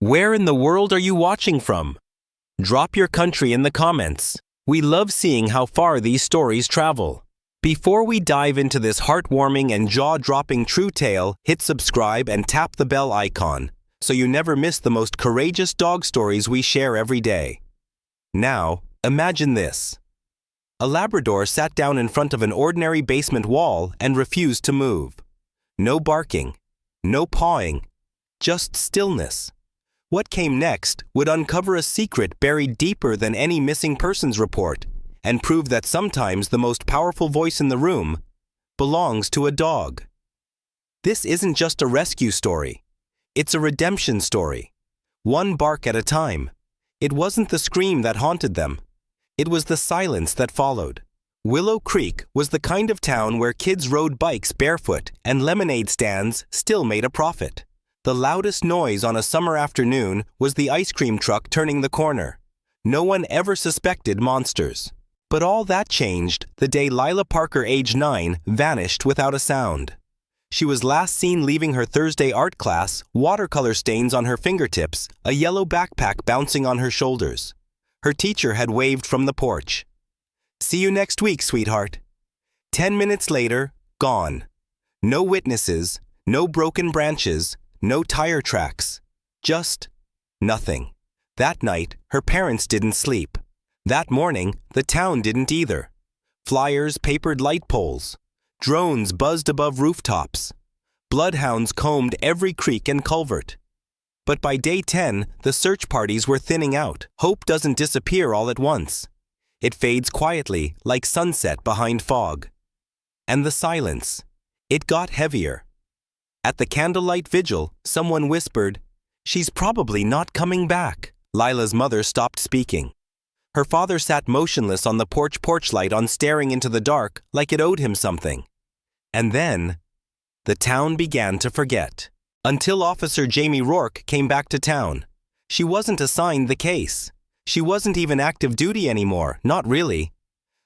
Where in the world are you watching from? Drop your country in the comments. We love seeing how far these stories travel. Before we dive into this heartwarming and jaw-dropping true tale, hit subscribe and tap the bell icon so you never miss the most courageous dog stories we share every day. Now, imagine this. A Labrador sat down in front of an ordinary basement wall and refused to move. No barking, no pawing, just stillness. What came next would uncover a secret buried deeper than any missing persons report and prove that sometimes the most powerful voice in the room belongs to a dog. This isn't just a rescue story. It's a redemption story. One bark at a time. It wasn't the scream that haunted them. It was the silence that followed. Willow Creek was the kind of town where kids rode bikes barefoot and lemonade stands still made a profit. The loudest noise on a summer afternoon was the ice cream truck turning the corner. No one ever suspected monsters. But all that changed the day Lila Parker, age 9, vanished without a sound. She was last seen leaving her Thursday art class, watercolor stains on her fingertips, a yellow backpack bouncing on her shoulders. Her teacher had waved from the porch. "See you next week, sweetheart." 10 minutes later, gone. No witnesses, no broken branches, no tire tracks. Just nothing. That night, her parents didn't sleep. That morning, the town didn't either. Flyers papered light poles. Drones buzzed above rooftops. Bloodhounds combed every creek and culvert. But by day 10, the search parties were thinning out. Hope doesn't disappear all at once. It fades quietly, like sunset behind fog. And the silence. It got heavier. At the candlelight vigil, someone whispered, "She's probably not coming back." Lila's mother stopped speaking. Her father sat motionless on the porch light on, staring into the dark like it owed him something. And then, the town began to forget. Until Officer Jamie Rourke came back to town. She wasn't assigned the case. She wasn't even active duty anymore, not really.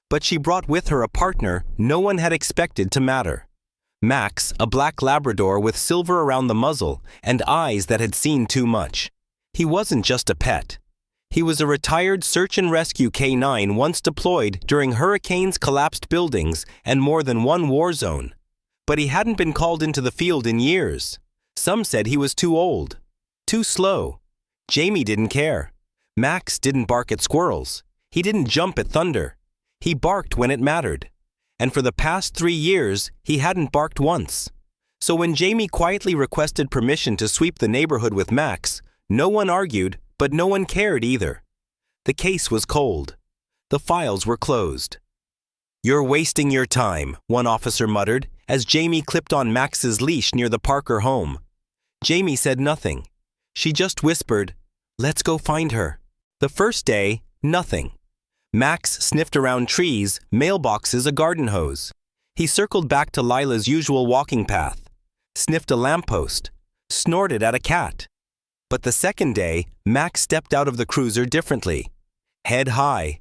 But she brought with her a partner no one had expected to matter. Max, a black Labrador with silver around the muzzle and eyes that had seen too much. He wasn't just a pet. He was a retired search and rescue K9 once deployed during hurricanes, collapsed buildings, and more than one war zone. But he hadn't been called into the field in years. Some said he was too old, too slow. Jamie didn't care. Max didn't bark at squirrels. He didn't jump at thunder. He barked when it mattered. And for the past 3 years, he hadn't barked once. So when Jamie quietly requested permission to sweep the neighborhood with Max, no one argued, but no one cared either. The case was cold. The files were closed. "You're wasting your time," one officer muttered, as Jamie clipped on Max's leash near the Parker home. Jamie said nothing. She just whispered, "Let's go find her." The first day, nothing. Max sniffed around trees, mailboxes, a garden hose. He circled back to Lila's usual walking path, sniffed a lamppost, snorted at a cat. But the second day, Max stepped out of the cruiser differently. Head high,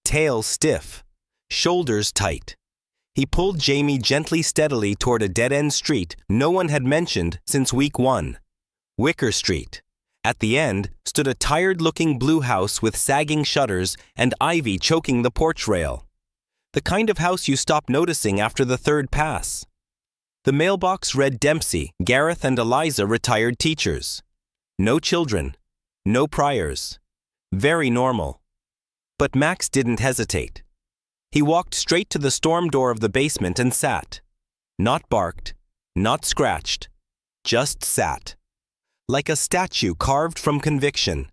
tail stiff, shoulders tight. He pulled Jamie gently, steadily toward a dead-end street no one had mentioned since week 1. Wicker Street. At the end stood a tired-looking blue house with sagging shutters and ivy choking the porch rail. The kind of house you stop noticing after the third pass. The mailbox read Dempsey, Gareth and Eliza, retired teachers. No children, no priors. Very normal. But Max didn't hesitate. He walked straight to the storm door of the basement and sat. Not barked, not scratched, just sat. Like a statue carved from conviction.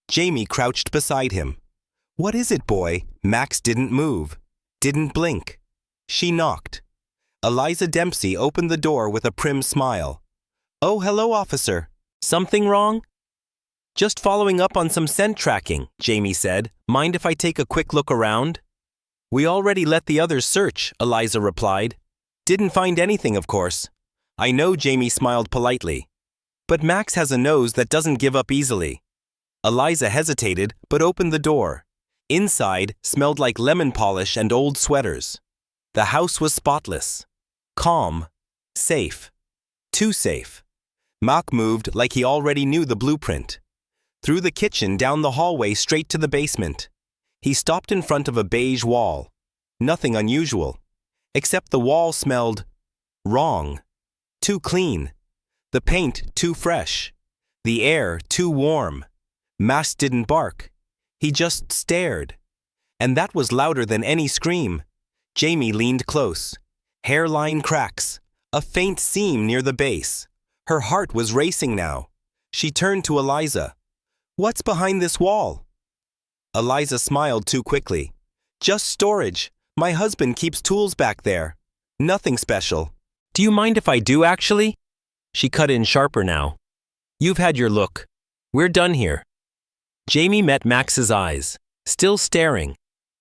Jamie crouched beside him. "What is it, boy?" Max didn't move, didn't blink. She knocked. Eliza Dempsey opened the door with a prim smile. "Oh, hello, officer. Something wrong?" "Just following up on some scent tracking," Jamie said. "Mind if I take a quick look around?" "We already let the others search," Eliza replied. "Didn't find anything, of course." "I know," Jamie smiled politely. "But Max has a nose that doesn't give up easily." Eliza hesitated, but opened the door. Inside smelled like lemon polish and old sweaters. The house was spotless. Calm. Safe. Too safe. Mac moved like he already knew the blueprint. Through the kitchen, down the hallway, straight to the basement. He stopped in front of a beige wall. Nothing unusual. Except the wall smelled wrong. Too clean. The paint too fresh. The air too warm. Max didn't bark. He just stared. And that was louder than any scream. Jamie leaned close. Hairline cracks. A faint seam near the base. Her heart was racing now. She turned to Eliza. "What's behind this wall?" Eliza smiled too quickly. "Just storage. My husband keeps tools back there. Nothing special." "Do you mind if I do, actually?" She cut in sharper now. "You've had your look. We're done here." Jamie met Max's eyes, still staring,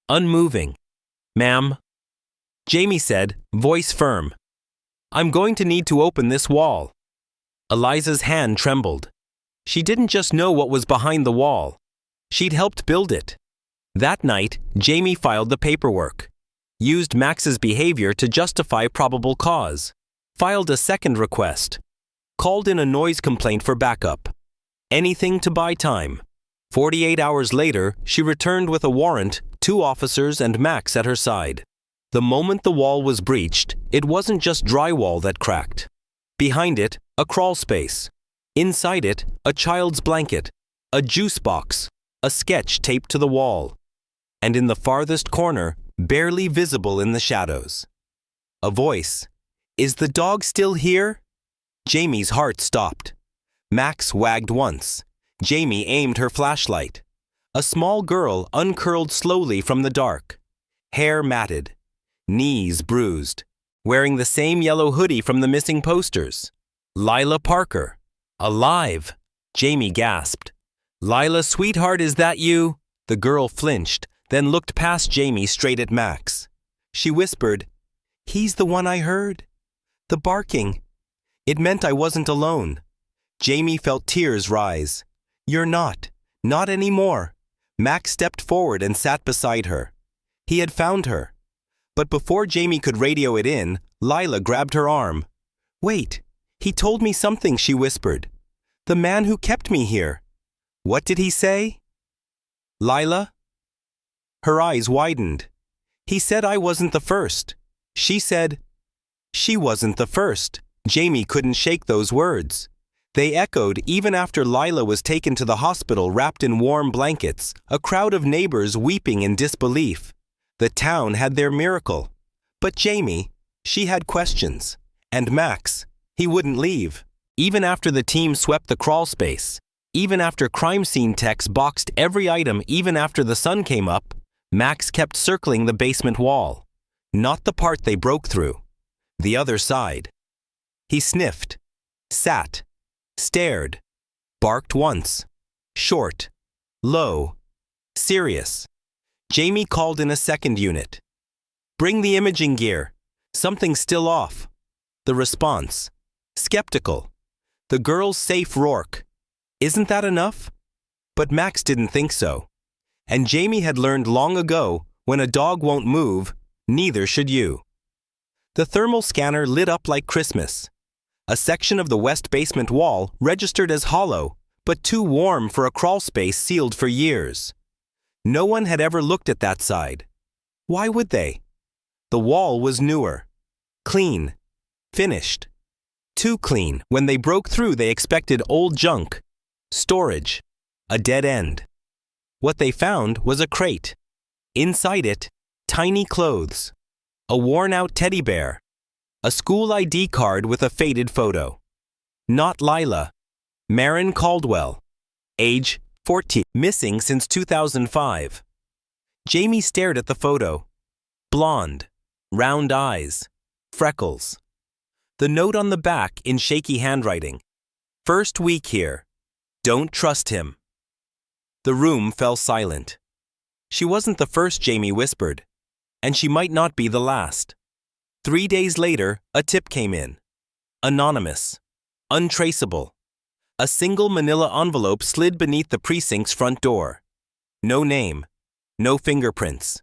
unmoving. "Ma'am," Jamie said, voice firm. "I'm going to need to open this wall." Eliza's hand trembled. She didn't just know what was behind the wall. She'd helped build it. That night, Jamie filed the paperwork. Used Max's behavior to justify probable cause. Filed a second request. Called in a noise complaint for backup. Anything to buy time. 48 hours later, she returned with a warrant, 2 officers and Max at her side. The moment the wall was breached, it wasn't just drywall that cracked. Behind it, a crawl space. Inside it, a child's blanket, a juice box, a sketch taped to the wall. And in the farthest corner, barely visible in the shadows, a voice. "Is the dog still here?" Jamie's heart stopped. Max wagged once. Jamie aimed her flashlight. A small girl uncurled slowly from the dark. Hair matted. Knees bruised. Wearing the same yellow hoodie from the missing posters. Lila Parker. Alive! Jamie gasped. "Lila, sweetheart, is that you?" The girl flinched, then looked past Jamie straight at Max. She whispered, "He's the one I heard. The barking. It meant I wasn't alone." Jamie felt tears rise. "You're not. Not anymore." Max stepped forward and sat beside her. He had found her. But before Jamie could radio it in, Lila grabbed her arm. "Wait. He told me something," she whispered. "The man who kept me here." "What did he say?" "Lila?" Her eyes widened. "He said I wasn't the first." She said, "She wasn't the first." Jamie couldn't shake those words. They echoed even after Lila was taken to the hospital wrapped in warm blankets, a crowd of neighbors weeping in disbelief. The town had their miracle. But Jamie, she had questions. And Max, he wouldn't leave. Even after the team swept the crawl space, even after crime scene techs boxed every item, even after the sun came up, Max kept circling the basement wall. Not the part they broke through. The other side. He sniffed, sat, stared, barked once. Short, low, serious. Jamie called in a second unit. "Bring the imaging gear. Something's still off." The response. Skeptical. The girl's safe roark. "Isn't that enough?" But Max didn't think so. And Jamie had learned long ago, when a dog won't move, neither should you. The thermal scanner lit up like Christmas. A section of the west basement wall registered as hollow, but too warm for a crawl space sealed for years. No one had ever looked at that side. Why would they? The wall was newer. Clean. Finished. Too clean. When they broke through, they expected old junk. Storage. A dead end. What they found was a crate. Inside it, tiny clothes. A worn-out teddy bear. A school ID card with a faded photo. Not Lila. Marin Caldwell. Age 14. Missing since 2005. Jamie stared at the photo. Blonde. Round eyes. Freckles. The note on the back in shaky handwriting. "First week here. Don't trust him." The room fell silent. She wasn't the first, Jamie whispered. And she might not be the last. 3 days later, a tip came in. Anonymous. Untraceable. A single manila envelope slid beneath the precinct's front door. No name. No fingerprints.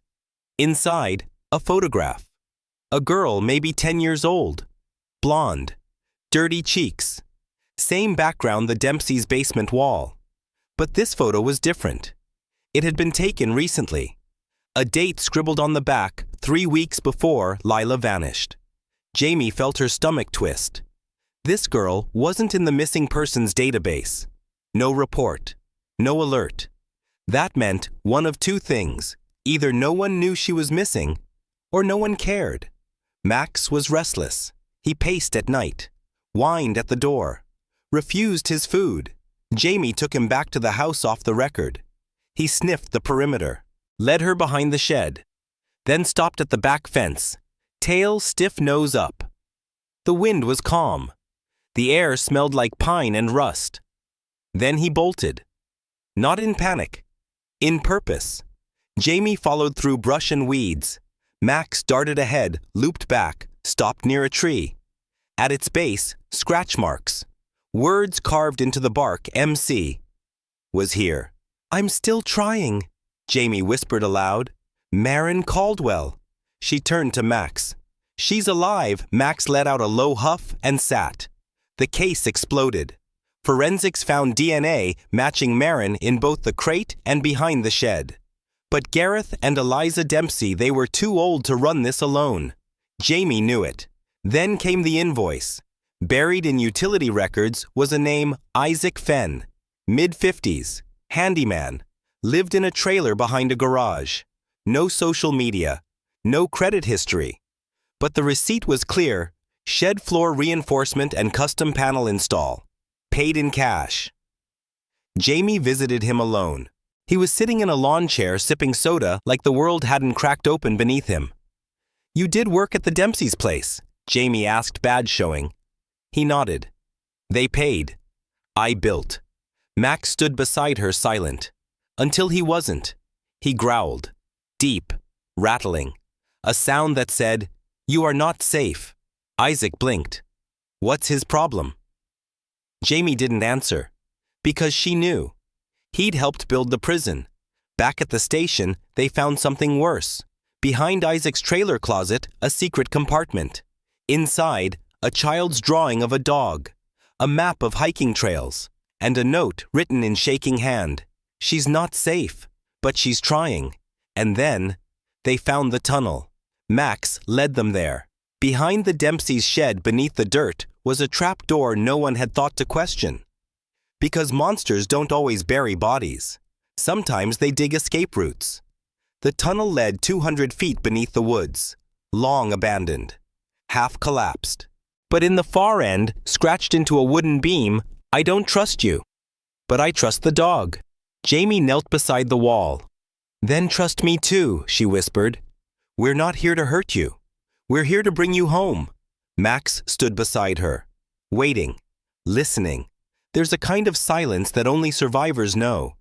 Inside, a photograph. A girl maybe 10 years old. Blonde. Dirty cheeks. Same background, the Dempsey's basement wall. But this photo was different. It had been taken recently. A date scribbled on the back 3 weeks before Lila vanished. Jamie felt her stomach twist. This girl wasn't in the missing persons database. No report. No alert. That meant one of two things. Either no one knew she was missing, or no one cared. Max was restless. He paced at night, whined at the door, refused his food. Jamie took him back to the house off the record. He sniffed the perimeter, led her behind the shed, then stopped at the back fence, tail stiff, nose up. The wind was calm. The air smelled like pine and rust. Then he bolted. Not in panic, in purpose. Jamie followed through brush and weeds. Max darted ahead, looped back, stopped near a tree. At its base, scratch marks. Words carved into the bark, MC. Was here. I'm still trying, Jamie whispered aloud. Marin Caldwell. She turned to Max. She's alive. Max let out a low huff and sat. The case exploded. Forensics found DNA matching Marin in both the crate and behind the shed. But Gareth and Eliza Dempsey, they were too old to run this alone. Jamie knew it. Then came the invoice. Buried in utility records was a name, Isaac Fenn, mid-50s, handyman, lived in a trailer behind a garage. No social media, no credit history. But the receipt was clear: shed floor reinforcement and custom panel install. Paid in cash. Jamie visited him alone. He was sitting in a lawn chair sipping soda like the world hadn't cracked open beneath him. You did work at the Dempsey's place? Jamie asked, badge showing. He nodded. They paid. I built. Max stood beside her silent. Until he wasn't. He growled. Deep. Rattling. A sound that said, "You are not safe." Isaac blinked. What's his problem? Jamie didn't answer. Because she knew. He'd helped build the prison. Back at the station, they found something worse. Behind Isaac's trailer closet, a secret compartment. Inside, a child's drawing of a dog, a map of hiking trails, and a note written in shaking hand. She's not safe, but she's trying. And then, they found the tunnel. Max led them there. Behind the Dempsey's shed beneath the dirt was a trap door no one had thought to question. Because monsters don't always bury bodies. Sometimes they dig escape routes. The tunnel led 200 feet beneath the woods, long abandoned, half collapsed. But in the far end, scratched into a wooden beam, I don't trust you. But I trust the dog. Jamie knelt beside the wall. Then trust me too, she whispered. We're not here to hurt you. We're here to bring you home. Max stood beside her, waiting, listening. There's a kind of silence that only survivors know.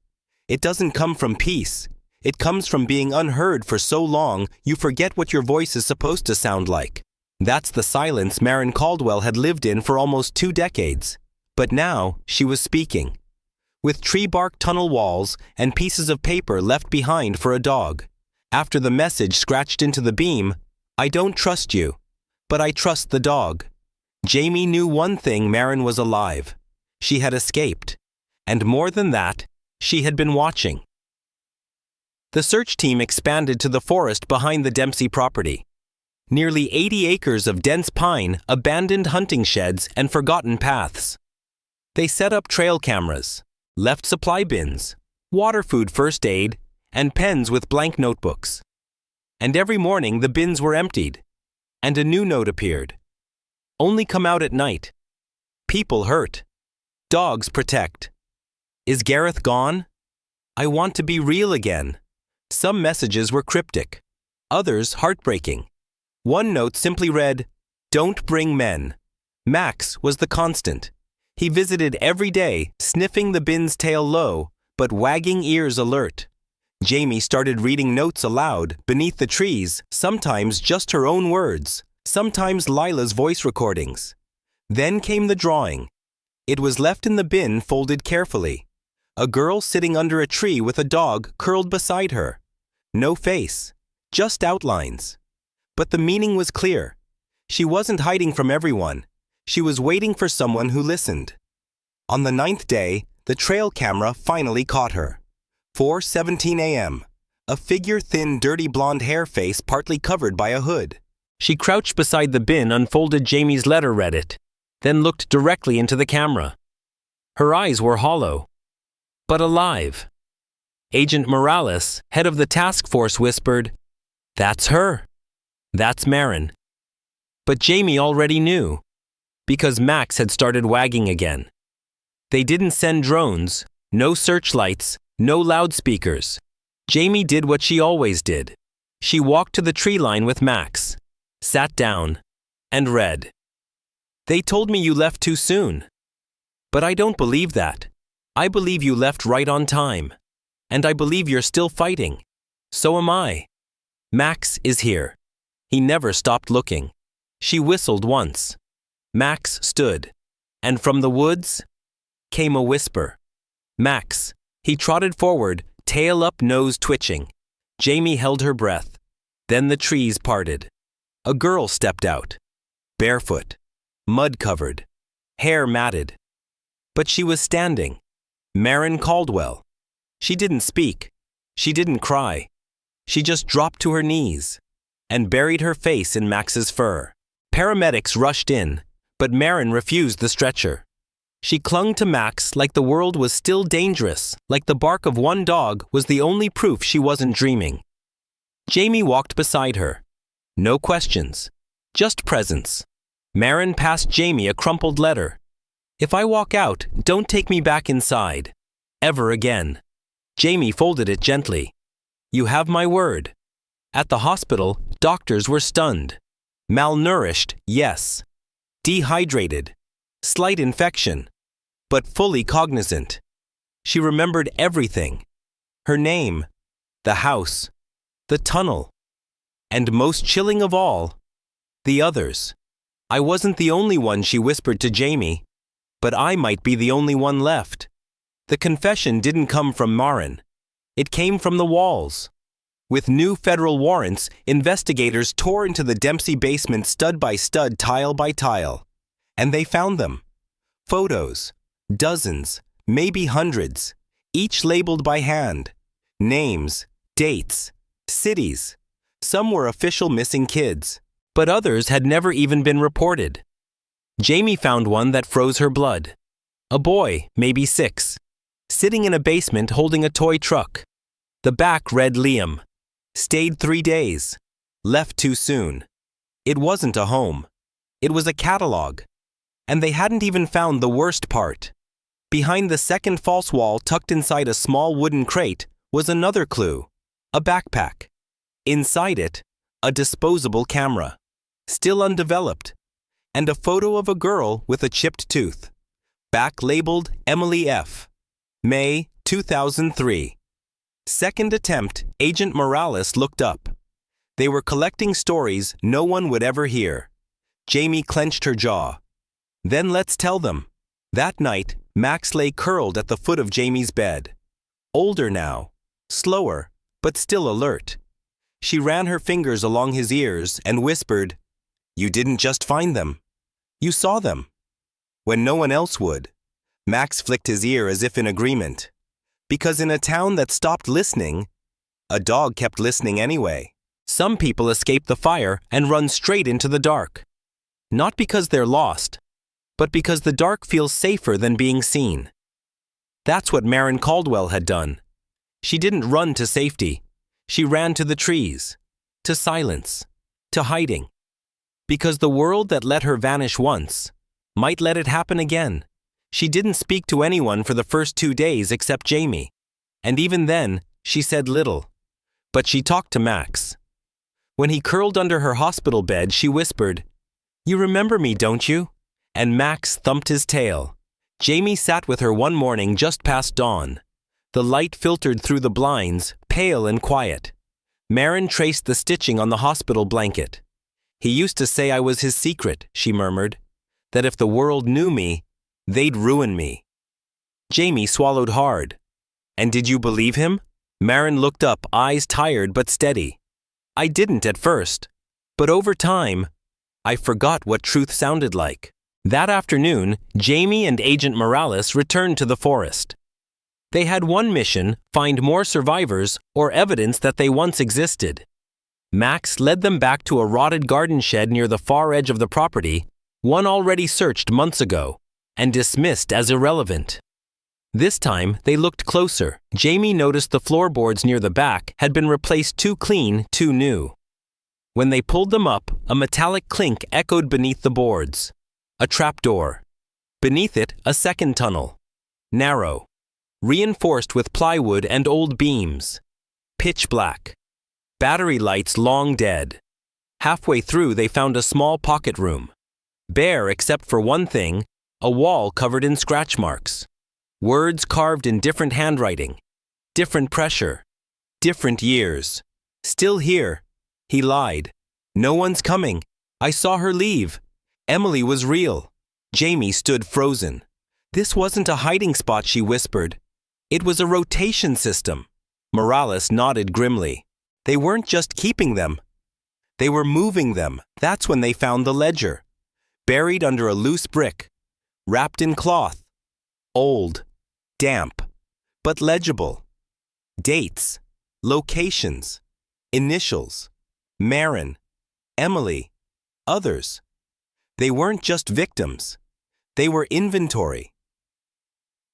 It doesn't come from peace. It comes from being unheard for so long you forget what your voice is supposed to sound like. That's the silence Marin Caldwell had lived in for almost 2 decades. But now she was speaking. With tree bark tunnel walls and pieces of paper left behind for a dog. After the message scratched into the beam, I don't trust you, but I trust the dog. Jamie knew one thing: Marin was alive. She had escaped. And more than that, she had been watching. The search team expanded to the forest behind the Dempsey property. Nearly 80 acres of dense pine, abandoned hunting sheds, and forgotten paths. They set up trail cameras, left supply bins, water, food, first aid, and pens with blank notebooks. And every morning the bins were emptied, and a new note appeared. Only come out at night. People hurt. Dogs protect. Is Gareth gone? I want to be real again. Some messages were cryptic, others heartbreaking. One note simply read, "Don't bring men." Max was the constant. He visited every day, sniffing the bin's tail low, but wagging ears alert. Jamie started reading notes aloud, beneath the trees, sometimes just her own words, sometimes Lila's voice recordings. Then came the drawing. It was left in the bin, folded carefully. A girl sitting under a tree with a dog curled beside her. No face, just outlines. But the meaning was clear. She wasn't hiding from everyone. She was waiting for someone who listened. On the 9th day, the trail camera finally caught her. 4:17 a.m. A figure-thin, dirty blonde hair face partly covered by a hood. She crouched beside the bin, unfolded Jamie's letter, read it, then looked directly into the camera. Her eyes were hollow, but alive. Agent Morales, head of the task force, whispered, "That's her. That's Marin." But Jamie already knew, because Max had started wagging again. They didn't send drones, no searchlights, no loudspeakers. Jamie did what she always did. She walked to the tree line with Max, sat down, and read. "They told me you left too soon. But I don't believe that. I believe you left right on time. And I believe you're still fighting. So am I. Max is here." He never stopped looking. She whistled once. Max stood, and from the woods came a whisper. "Max." He trotted forward, tail up, nose twitching. Jamie held her breath. Then the trees parted. A girl stepped out, barefoot, mud-covered, hair matted. But she was standing. Marin Caldwell. She didn't speak. She didn't cry. She just dropped to her knees and buried her face in Max's fur. Paramedics rushed in, but Marin refused the stretcher. She clung to Max like the world was still dangerous, like the bark of one dog was the only proof she wasn't dreaming. Jamie walked beside her. No questions, just presence. Marin passed Jamie a crumpled letter. "If I walk out, don't take me back inside. Ever again." Jamie folded it gently. "You have my word." At the hospital, doctors were stunned. Malnourished, yes. Dehydrated. Slight infection. But fully cognizant. She remembered everything. Her name. The house. The tunnel. And most chilling of all, the others. "I wasn't the only one," she whispered to Jamie. "But I might be the only one left." The confession didn't come from Marin. It came from the walls. With new federal warrants, investigators tore into the Dempsey basement stud by stud, tile by tile. And they found them. Photos. Dozens, maybe hundreds, each labeled by hand. Names, dates, cities. Some were official missing kids, but others had never even been reported. Jamie found one that froze her blood. A boy, maybe 6, sitting in a basement holding a toy truck. The back read Liam. Stayed 3 days. Left too soon. It wasn't a home. It was a catalog. And they hadn't even found the worst part. Behind the second false wall, tucked inside a small wooden crate, was another clue. A backpack. Inside it, a disposable camera. Still undeveloped. And a photo of a girl with a chipped tooth. Back labeled Emily F. May 2003. Second attempt, Agent Morales looked up. They were collecting stories no one would ever hear. Jamie clenched her jaw. Then let's tell them. That night, Max lay curled at the foot of Jamie's bed. Older now, slower, but still alert. She ran her fingers along his ears and whispered, "You didn't just find them. You saw them." When no one else would. Max flicked his ear as if in agreement. Because in a town that stopped listening, a dog kept listening anyway. Some people escape the fire and run straight into the dark. Not because they're lost, but because the dark feels safer than being seen. That's what Marin Caldwell had done. She didn't run to safety. She ran to the trees, to silence, to hiding. Because the world that let her vanish once might let it happen again. She didn't speak to anyone for the first 2 days except Jamie. And even then, she said little. But she talked to Max. When he curled under her hospital bed, she whispered, "You remember me, don't you?" And Max thumped his tail. Jamie sat with her one morning just past dawn. The light filtered through the blinds, pale and quiet. Marin traced the stitching on the hospital blanket. "He used to say I was his secret," she murmured. "That if the world knew me, they'd ruin me." Jamie swallowed hard. "And did you believe him?" Marin looked up, eyes tired but steady. "I didn't at first. But over time, I forgot what truth sounded like." That afternoon, Jamie and Agent Morales returned to the forest. They had one mission: find more survivors or evidence that they once existed. Max led them back to a rotted garden shed near the far edge of the property, one already searched months ago and dismissed as irrelevant. This time, they looked closer. Jamie noticed the floorboards near the back had been replaced too clean, too new. When they pulled them up, a metallic clink echoed beneath the boards. A trapdoor. Beneath it, a second tunnel. Narrow. Reinforced with plywood and old beams. Pitch black. Battery lights long dead. Halfway through, they found a small pocket room. Bare except for one thing: a wall covered in scratch marks. Words carved in different handwriting. Different pressure. Different years. Still here. He lied. No one's coming. I saw her leave. Emily was real. Jamie stood frozen. This wasn't a hiding spot, she whispered. It was a rotation system. Morales nodded grimly. They weren't just keeping them. They were moving them. That's when they found the ledger. Buried under a loose brick. Wrapped in cloth. Old. Damp. But legible. Dates. Locations. Initials. Marin. Emily. Others. They weren't just victims. They were inventory.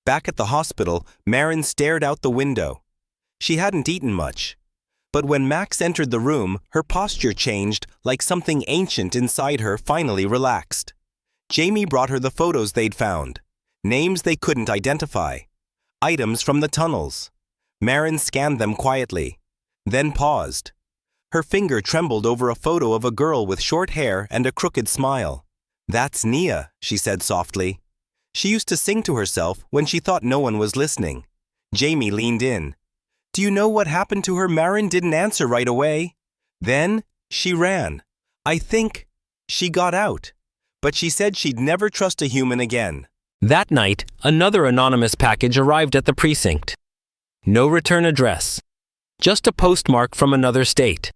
Back at the hospital, Marin stared out the window. She hadn't eaten much. But when Max entered the room, her posture changed, like something ancient inside her finally relaxed. Jamie brought her the photos they'd found. Names they couldn't identify. Items from the tunnels. Marin scanned them quietly. Then paused. Her finger trembled over a photo of a girl with short hair and a crooked smile. "That's Nia," she said softly. She used to sing to herself when she thought no one was listening. Jamie leaned in. "Do you know what happened to her?" Marin didn't answer right away. Then she ran. "I think she got out. But she said she'd never trust a human again." That night, another anonymous package arrived at the precinct. No return address. Just a postmark from another state.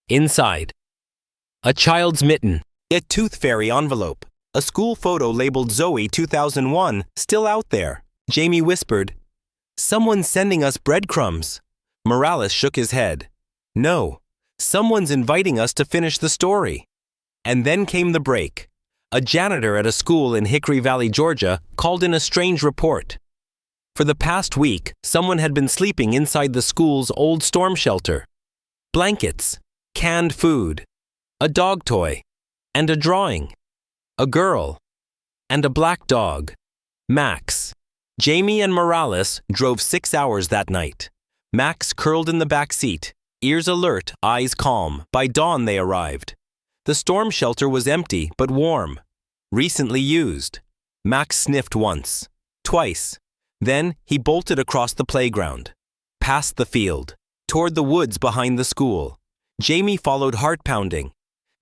Inside, a child's mitten, a tooth fairy envelope, a school photo labeled Zoe 2001 still out there. Jamie whispered, "Someone's sending us breadcrumbs." Morales shook his head. "No, someone's inviting us to finish the story." And then came the break. A janitor at a school in Hickory Valley, Georgia, called in a strange report. For the past week, someone had been sleeping inside the school's old storm shelter. Blankets, canned food, a dog toy, and a drawing. A girl, and a black dog. Max. Jamie and Morales drove 6 hours that night. Max curled in the back seat, ears alert, eyes calm. By dawn they arrived. The storm shelter was empty but warm. Recently used. Max sniffed once. Twice. Then he bolted across the playground. Past the field. Toward the woods behind the school. Jamie followed, heart pounding.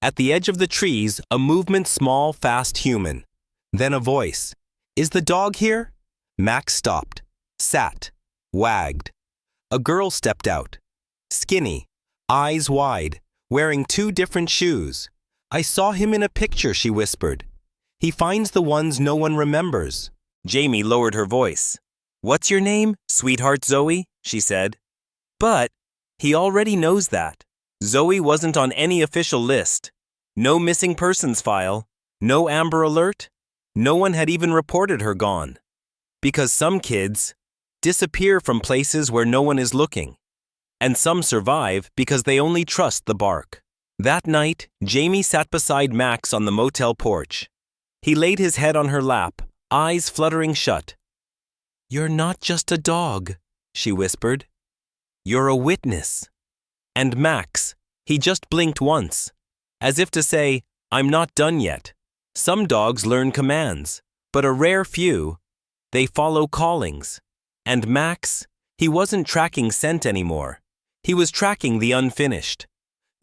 At the edge of the trees, a movement, small, fast, human. Then a voice. "Is the dog here?" Max stopped. Sat. Wagged. A girl stepped out. Skinny. Eyes wide. Wearing 2 different shoes. "I saw him in a picture," she whispered. "He finds the ones no one remembers." Jamie lowered her voice. "What's your name, sweetheart Zoe?" she said. But he already knows that. Zoe wasn't on any official list. No missing persons file. No Amber Alert. No one had even reported her gone. Because some kids disappear from places where no one is looking. And some survive because they only trust the bark. That night, Jamie sat beside Max on the motel porch. He laid his head on her lap, eyes fluttering shut. "You're not just a dog," she whispered. "You're a witness." And Max, he just blinked once, as if to say, "I'm not done yet." Some dogs learn commands, but a rare few, they follow callings. And Max, he wasn't tracking scent anymore. He was tracking the unfinished.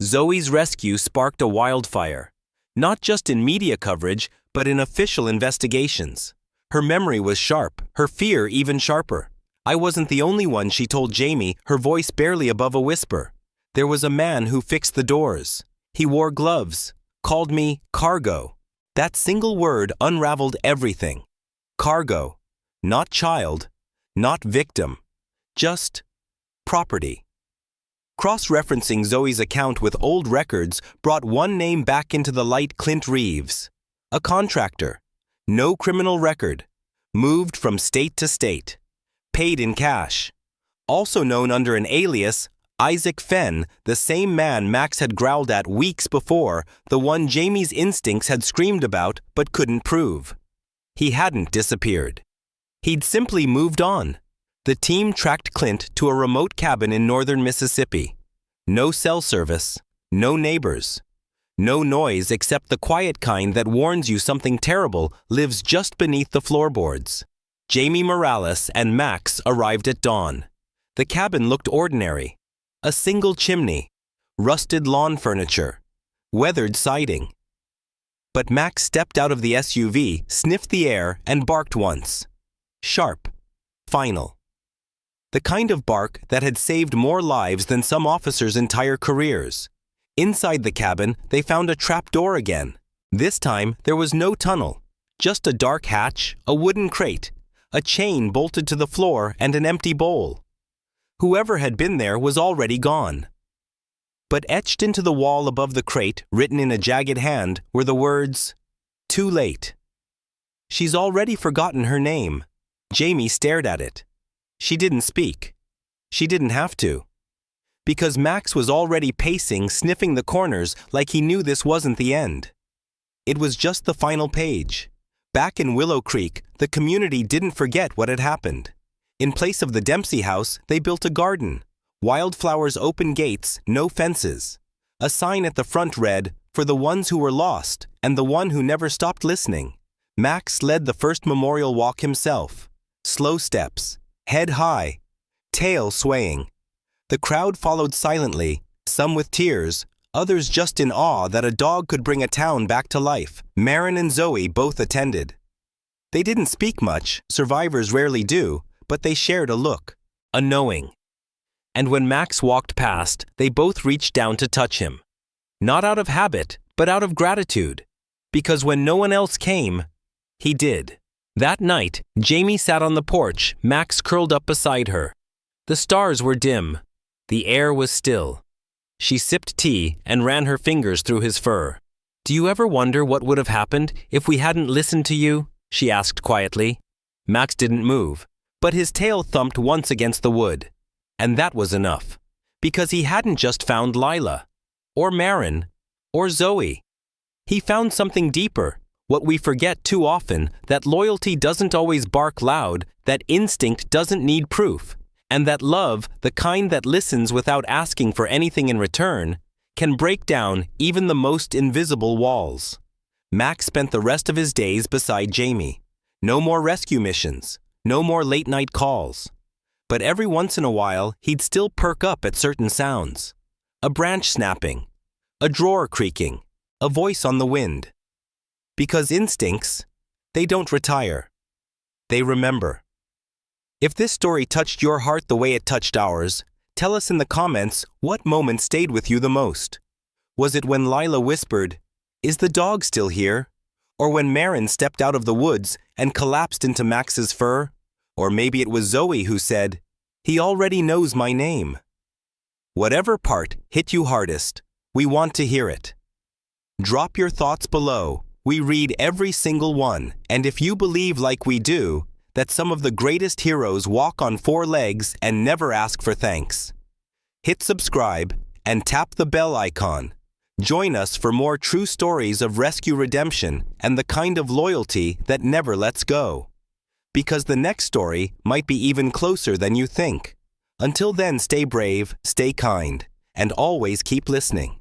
Zoe's rescue sparked a wildfire, not just in media coverage, but in official investigations. Her memory was sharp, her fear even sharper. "I wasn't the only one," she told Jamie, her voice barely above a whisper. "There was a man who fixed the doors. He wore gloves, called me cargo. That single word unraveled everything. Cargo. Not child. Not victim. Just property. Cross-referencing Zoe's account with old records brought one name back into the light: Clint Reeves. A contractor. No criminal record. Moved from state to state. Paid in cash. Also known under an alias, Isaac Fenn, the same man Max had growled at weeks before, the one Jamie's instincts had screamed about but couldn't prove. He hadn't disappeared. He'd simply moved on. The team tracked Clint to a remote cabin in northern Mississippi. No cell service, no neighbors. No noise except the quiet kind that warns you something terrible lives just beneath the floorboards. Jamie Morales and Max arrived at dawn. The cabin looked ordinary. A single chimney, rusted lawn furniture, weathered siding. But Max stepped out of the SUV, sniffed the air, and barked once. Sharp. Final. The kind of bark that had saved more lives than some officers' entire careers. Inside the cabin, they found a trap door again. This time, there was no tunnel. Just a dark hatch, a wooden crate, a chain bolted to the floor, and an empty bowl. Whoever had been there was already gone. But etched into the wall above the crate, written in a jagged hand, were the words, "Too late." She's already forgotten her name. Jamie stared at it. She didn't speak. She didn't have to. Because Max was already pacing, sniffing the corners like he knew this wasn't the end. It was just the final page. Back in Willow Creek, the community didn't forget what had happened. In place of the Dempsey house, they built a garden. Wildflowers, open gates, no fences. A sign at the front read, "For the ones who were lost, and the one who never stopped listening." Max led the first memorial walk himself. Slow steps, head high, tail swaying. The crowd followed silently, some with tears, others just in awe that a dog could bring a town back to life. Marin and Zoe both attended. They didn't speak much, survivors rarely do, but they shared a look, a knowing. And when Max walked past, they both reached down to touch him. Not out of habit, but out of gratitude. Because when no one else came, he did. That night, Jamie sat on the porch, Max curled up beside her. The stars were dim. The air was still. She sipped tea and ran her fingers through his fur. "Do you ever wonder what would have happened if we hadn't listened to you?" she asked quietly. Max didn't move, but his tail thumped once against the wood. And that was enough. Because he hadn't just found Lila, or Marin, or Zoe. He found something deeper, what we forget too often, that loyalty doesn't always bark loud, that instinct doesn't need proof, and that love, the kind that listens without asking for anything in return, can break down even the most invisible walls. Max spent the rest of his days beside Jamie. No more rescue missions, no more late-night calls. But every once in a while, he'd still perk up at certain sounds. A branch snapping, a drawer creaking, a voice on the wind. Because instincts, they don't retire. They remember. If this story touched your heart the way it touched ours, tell us in the comments what moment stayed with you the most. Was it when Lila whispered, "Is the dog still here?" Or when Marin stepped out of the woods and collapsed into Max's fur? Or maybe it was Zoe who said, "He already knows my name." Whatever part hit you hardest, we want to hear it. Drop your thoughts below. We read every single one, and if you believe like we do, that some of the greatest heroes walk on 4 legs and never ask for thanks, hit subscribe and tap the bell icon. Join us for more true stories of rescue redemption and the kind of loyalty that never lets go. Because the next story might be even closer than you think. Until then, stay brave, stay kind, and always keep listening.